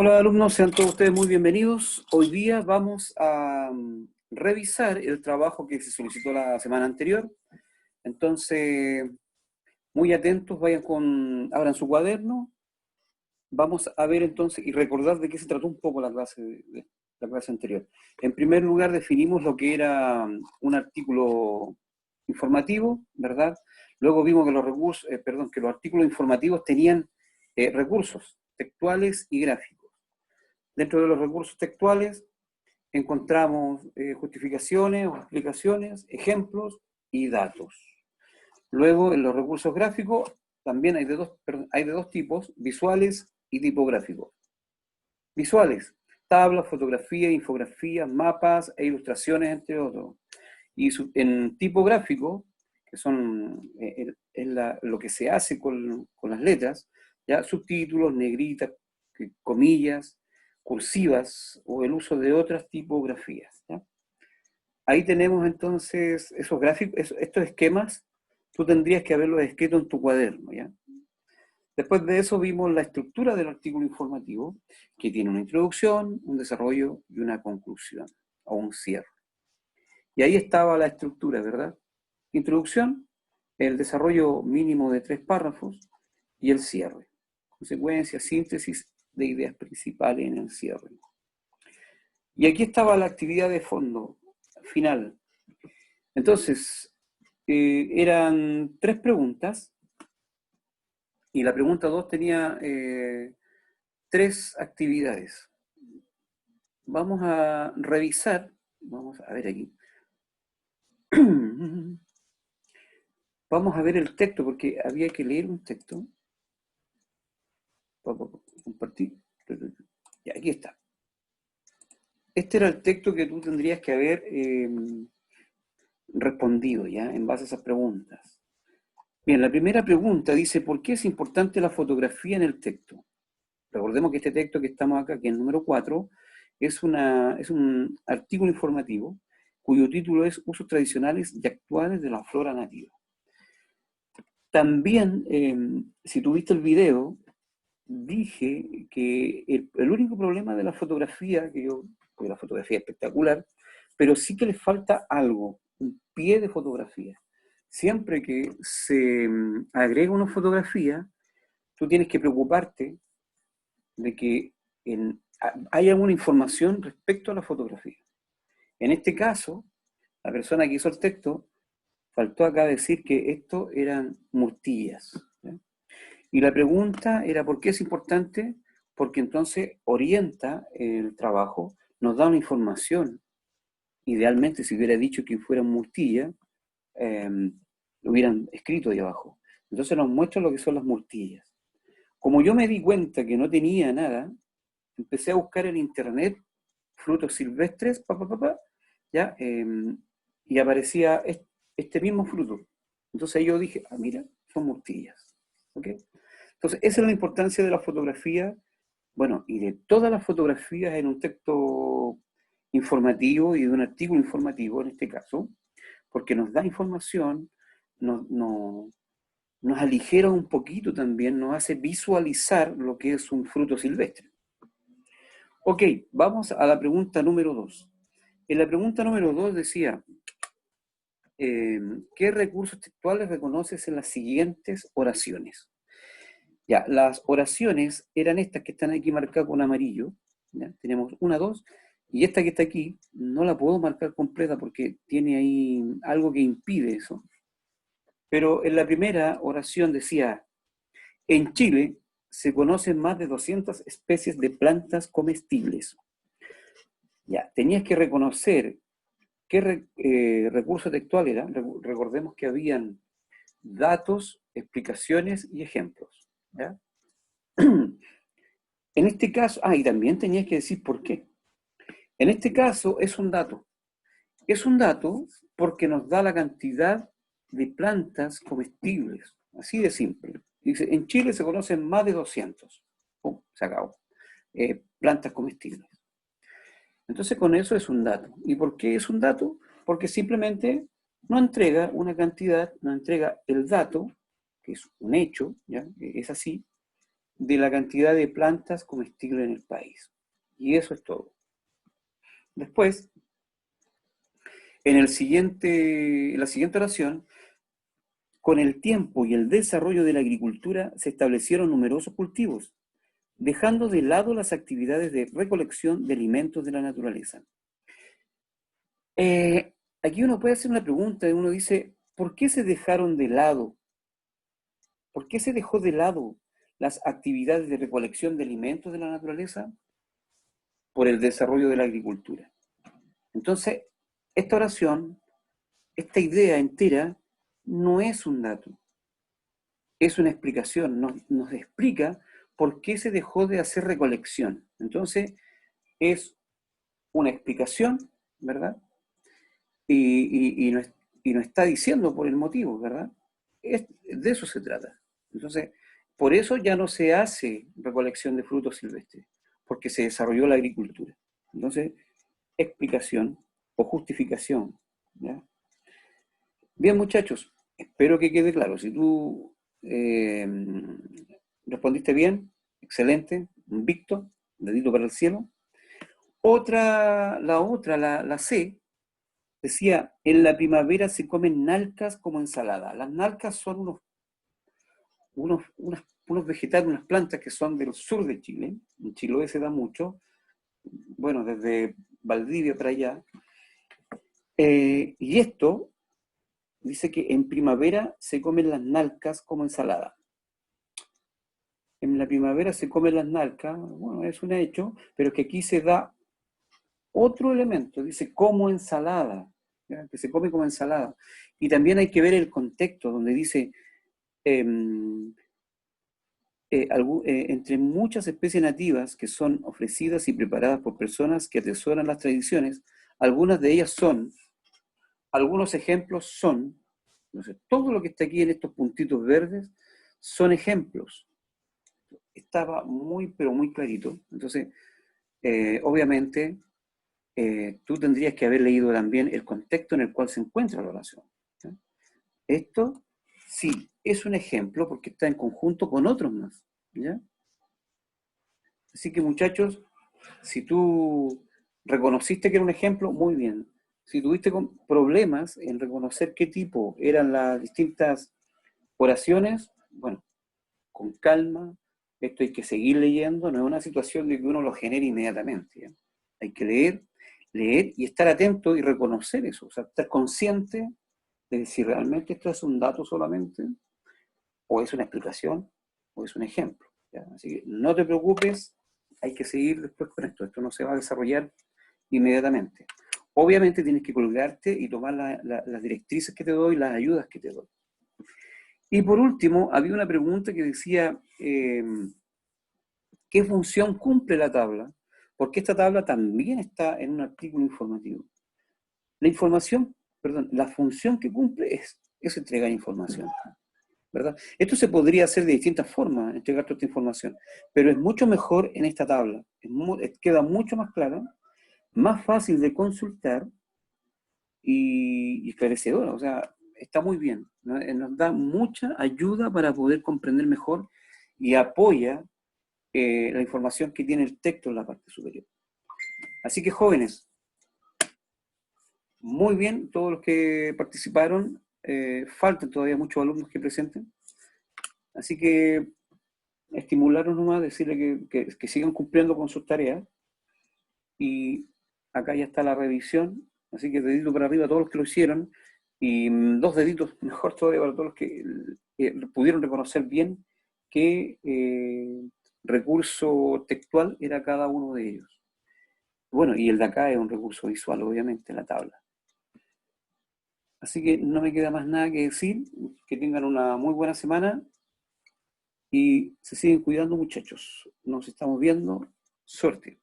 Hola alumnos, sean todos ustedes muy bienvenidos. Hoy día vamos a revisar el trabajo que se solicitó la semana anterior. Entonces, muy atentos, abran su cuaderno. Vamos a ver entonces y recordar de qué se trató un poco la clase anterior. En primer lugar, definimos lo que era un artículo informativo, ¿verdad? Luego vimos que que los artículos informativos tenían recursos textuales y gráficos. Dentro de los recursos textuales encontramos justificaciones o explicaciones, ejemplos y datos. Luego, en los recursos gráficos también hay de dos tipos, visuales y tipográficos. Visuales, tablas, fotografías, infografías, mapas e ilustraciones, entre otros. Y en tipográfico, que son lo que se hace con las letras, ya subtítulos, negritas, comillas, cursivas o el uso de otras tipografías. ¿Ya? Ahí tenemos entonces esos gráficos, estos esquemas, tú tendrías que haberlos escrito en tu cuaderno. ¿Ya? Después de eso vimos la estructura del artículo informativo, que tiene una introducción, un desarrollo y una conclusión, o un cierre. Y ahí estaba la estructura, ¿verdad? Introducción, el desarrollo mínimo de 3 párrafos y el cierre. Consecuencia, síntesis de ideas principales en el cierre. Y aquí estaba la actividad de fondo, final. Entonces, eran 3 preguntas y la pregunta 2 tenía 3 actividades. Vamos a revisar, vamos a ver aquí. Vamos a ver el texto, porque había que leer un texto. Compartir. Ya, aquí está. Este era el texto que tú tendrías que haber respondido, ¿ya? En base a esas preguntas. Bien, la primera pregunta dice, ¿por qué es importante la fotografía en el texto? Recordemos que este texto que estamos acá, que es el número 4, es un artículo informativo cuyo título es Usos tradicionales y actuales de la flora nativa. También, si tuviste el video, dije que el único problema de la fotografía, porque la fotografía es espectacular, pero sí que le falta algo, un pie de fotografía. Siempre que se agrega una fotografía, tú tienes que preocuparte de que haya alguna información respecto a la fotografía. En este caso, la persona que hizo el texto faltó acá decir que esto eran murtillas. ¿Ya? Y la pregunta era, ¿por qué es importante? Porque entonces orienta el trabajo, nos da una información. Idealmente, si hubiera dicho que fuera murtilla, lo hubieran escrito ahí abajo. Entonces nos muestra lo que son las murtillas. Como yo me di cuenta que no tenía nada, empecé a buscar en internet frutos silvestres, ¿ya? Y aparecía este mismo fruto. Entonces yo dije, mira, son murtillas. ¿Okay? Entonces, esa es la importancia de la fotografía, bueno, y de todas las fotografías en un texto informativo y de un artículo informativo, en este caso, porque nos da información, nos aligera un poquito también, nos hace visualizar lo que es un fruto silvestre. Ok, vamos a la pregunta número 2. En la pregunta número 2 decía, ¿qué recursos textuales reconoces en las siguientes oraciones? Ya, las oraciones eran estas que están aquí marcadas con amarillo. ¿Ya? Tenemos una, dos, y esta que está aquí no la puedo marcar completa porque tiene ahí algo que impide eso. Pero en la primera oración decía, en Chile se conocen más de 200 especies de plantas comestibles. Ya, tenías que reconocer qué recurso textual era. Recordemos que habían datos, explicaciones y ejemplos. ¿Ya? En este caso, y también tenías que decir por qué. En este caso es un dato. Es un dato porque nos da la cantidad de plantas comestibles. Así de simple. Dice, en Chile se conocen más de 200. Se acabó. Plantas comestibles. Entonces con eso es un dato. ¿Y por qué es un dato? Porque simplemente no entrega una cantidad, no entrega el dato, que es un hecho, ¿ya? Es así, de la cantidad de plantas comestibles en el país. Y eso es todo. Después, en la siguiente oración, con el tiempo y el desarrollo de la agricultura se establecieron numerosos cultivos, dejando de lado las actividades de recolección de alimentos de la naturaleza. Aquí uno puede hacer una pregunta, y uno dice, ¿por qué se dejaron de lado? ¿Por qué se dejó de lado las actividades de recolección de alimentos de la naturaleza? Por el desarrollo de la agricultura. Entonces, esta oración, esta idea entera, no es un dato, es una explicación, nos explica por qué se dejó de hacer recolección. Entonces, es una explicación, ¿verdad? Y no está diciendo por el motivo, ¿verdad? De eso se trata. Entonces, por eso ya no se hace recolección de frutos silvestres, porque se desarrolló la agricultura. Entonces, explicación o justificación, ¿ya? Bien, muchachos, espero que quede claro. Si tú respondiste bien, excelente, invicto, dedito para el cielo. La C, decía, en la primavera se comen nalcas como ensalada. Las nalcas son unos vegetales, unas plantas que son del sur de Chile. En Chiloé se da mucho, bueno, desde Valdivia para allá. Y esto dice que en primavera se comen las nalcas como ensalada. En la primavera se comen las nalcas, bueno, es un hecho, pero que aquí se da otro elemento, dice como ensalada, ¿ya? Que se come como ensalada. Y también hay que ver el contexto, donde dice, entre muchas especies nativas que son ofrecidas y preparadas por personas que atesoran las tradiciones, algunas de ellas algunos ejemplos son, entonces, todo lo que está aquí en estos puntitos verdes son ejemplos. Estaba muy, pero muy clarito. Entonces, obviamente, tú tendrías que haber leído también el contexto en el cual se encuentra la oración, ¿sí? Esto, sí, es un ejemplo porque está en conjunto con otros más, ¿ya? Así que, muchachos, si tú reconociste que era un ejemplo, muy bien. Si tuviste problemas en reconocer qué tipo eran las distintas oraciones, bueno, con calma, esto hay que seguir leyendo, no es una situación de que uno lo genere inmediatamente, ¿ya? Hay que leer y estar atento y reconocer eso, o sea, estar consciente de si realmente esto es un dato solamente, o es una explicación, o es un ejemplo, ¿ya? Así que no te preocupes, hay que seguir después con esto no se va a desarrollar inmediatamente. Obviamente tienes que colgarte y tomar las directrices que te doy, las ayudas que te doy. Y por último, había una pregunta que decía, ¿qué función cumple la tabla? Porque esta tabla también está en un artículo informativo. La función que cumple es entregar información, ¿verdad? Esto se podría hacer de distintas formas, entregar toda esta información, pero es mucho mejor en esta tabla. Queda mucho más clara, más fácil de consultar y esclarecedora. O sea, está muy bien, ¿no? Nos da mucha ayuda para poder comprender mejor y apoya la información que tiene el texto en la parte superior. Así que, jóvenes, muy bien, todos los que participaron, faltan todavía muchos alumnos que presenten, así que estimularlos nomás, decirle que sigan cumpliendo con sus tareas, y acá ya está la revisión, así que dedito para arriba a todos los que lo hicieron, y dos deditos mejor todavía para todos los que pudieron reconocer bien qué recurso textual era cada uno de ellos. Bueno, y el de acá es un recurso visual, obviamente, la tabla. Así que no me queda más nada que decir, que tengan una muy buena semana y se siguen cuidando, muchachos. Nos estamos viendo. Suerte.